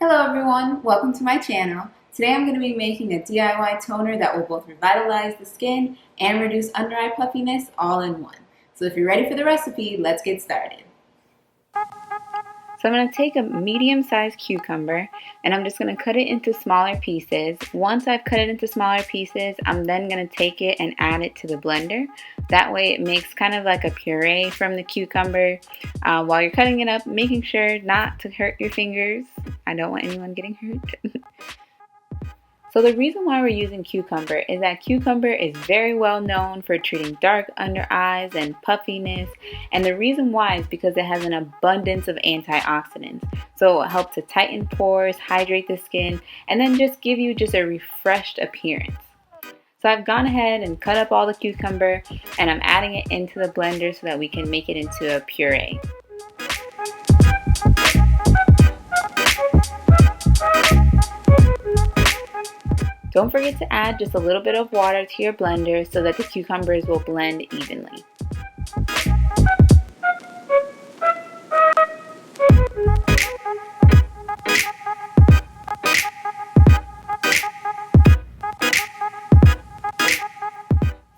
Hello everyone, welcome to my channel. Today I'm going to be making a DIY toner that will both revitalize the skin and reduce under eye puffiness all in one. So if you're ready for the recipe, let's get started. So I'm going to take a medium-sized cucumber and I'm just going to cut it into smaller pieces. Once I've cut it into smaller pieces, I'm then going to take it and add it to the blender. That way it makes kind of like a puree from the cucumber. While you're cutting it up, making sure not to hurt your fingers. I don't want anyone getting hurt. So the reason why we're using cucumber is that cucumber is very well known for treating dark under eyes and puffiness, and the reason why is because it has an abundance of antioxidants. So it will help to tighten pores, hydrate the skin, and then just give you just a refreshed appearance. So I've gone ahead and cut up all the cucumber and I'm adding it into the blender so that we can make it into a puree. Don't forget to add just a little bit of water to your blender so that the cucumbers will blend evenly.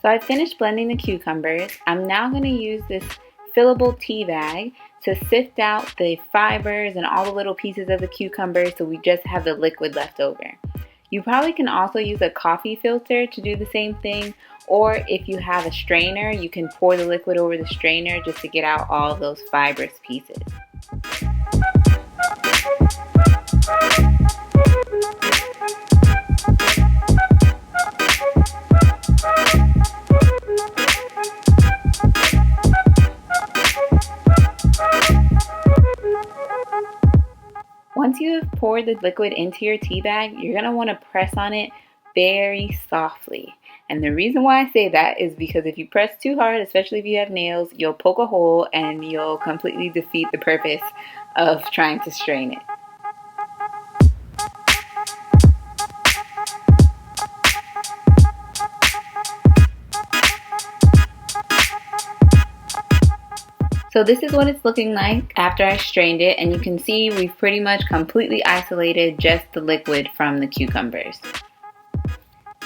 So I finished blending the cucumbers. I'm now going to use this fillable tea bag to sift out the fibers and all the little pieces of the cucumber so we just have the liquid left over. You probably can also use a coffee filter to do the same thing, or if you have a strainer, you can pour the liquid over the strainer just to get out all of those fibrous pieces. Once you have poured the liquid into your tea bag, you're going to want to press on it very softly. And the reason why I say that is because if you press too hard, especially if you have nails, you'll poke a hole and you'll completely defeat the purpose of trying to strain it. So this is what it's looking like after I strained it, and you can see we've pretty much completely isolated just the liquid from the cucumbers.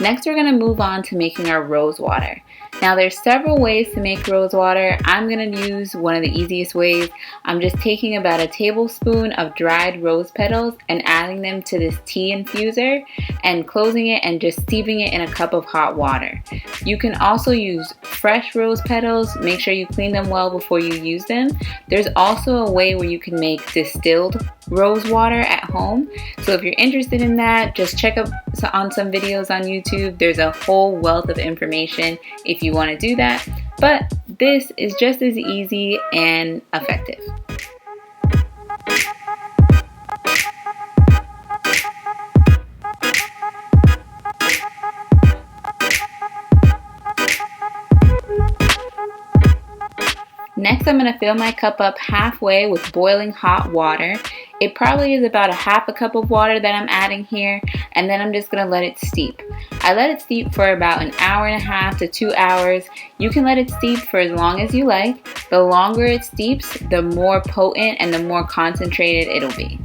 Next we're going to move on to making our rose water. Now there's several ways to make rose water. I'm going to use one of the easiest ways. I'm just taking about a tablespoon of dried rose petals and adding them to this tea infuser and closing it and just steeping it in a cup of hot water. You can also use fresh rose petals. Make sure you clean them well before you use them. There's also a way where you can make distilled rose water at home. So if you're interested in that, just check up on some videos on YouTube. There's a whole wealth of information if you want to do that. But this is just as easy and effective. Next, I'm going to fill my cup up halfway with boiling hot water. It probably is about a half a cup of water that I'm adding here, and then I'm just going to let it steep. I let it steep for about an hour and a half to 2 hours. You can let it steep for as long as you like. The longer it steeps, the more potent and the more concentrated it'll be.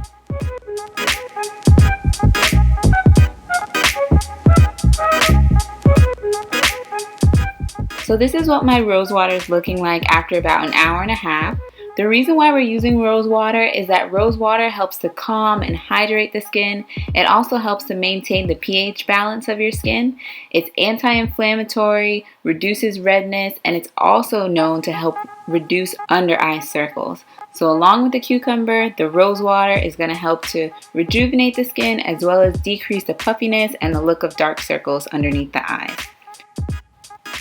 So this is what my rose water is looking like after about an hour and a half. The reason why we're using rose water is that rose water helps to calm and hydrate the skin. It also helps to maintain the pH balance of your skin. It's anti-inflammatory, reduces redness, and it's also known to help reduce under eye circles. So along with the cucumber, the rose water is going to help to rejuvenate the skin as well as decrease the puffiness and the look of dark circles underneath the eyes.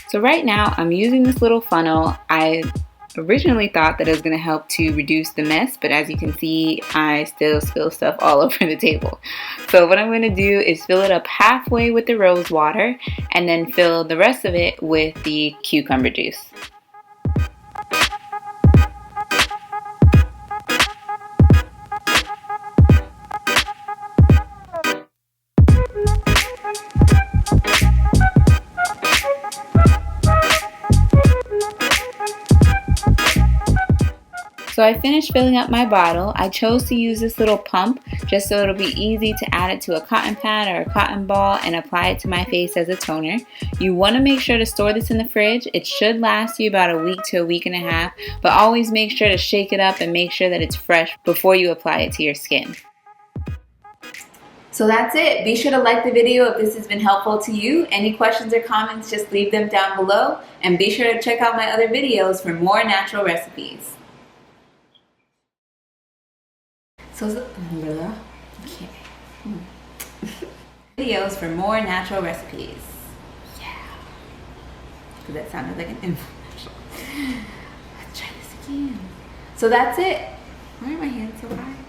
So right now I'm using this little funnel. I originally thought that it was going to help to reduce the mess, but as you can see, I still spill stuff all over the table. So what I'm going to do is fill it up halfway with the rose water and then fill the rest of it with the cucumber juice. So I finished filling up my bottle. I chose to use this little pump just so it'll be easy to add it to a cotton pad or a cotton ball and apply it to my face as a toner. You want to make sure to store this in the fridge. It should last you about a week to a week and a half, but always make sure to shake it up and make sure that it's fresh before you apply it to your skin. So that's it. Be sure to like the video if this has been helpful to you. Any questions or comments, just leave them down below. And be sure to check out my other videos for more natural recipes. Okay. Videos for more natural recipes. Yeah. Because that sounded like an infomercial. Let's try this again. So that's it. Why are my hands so high?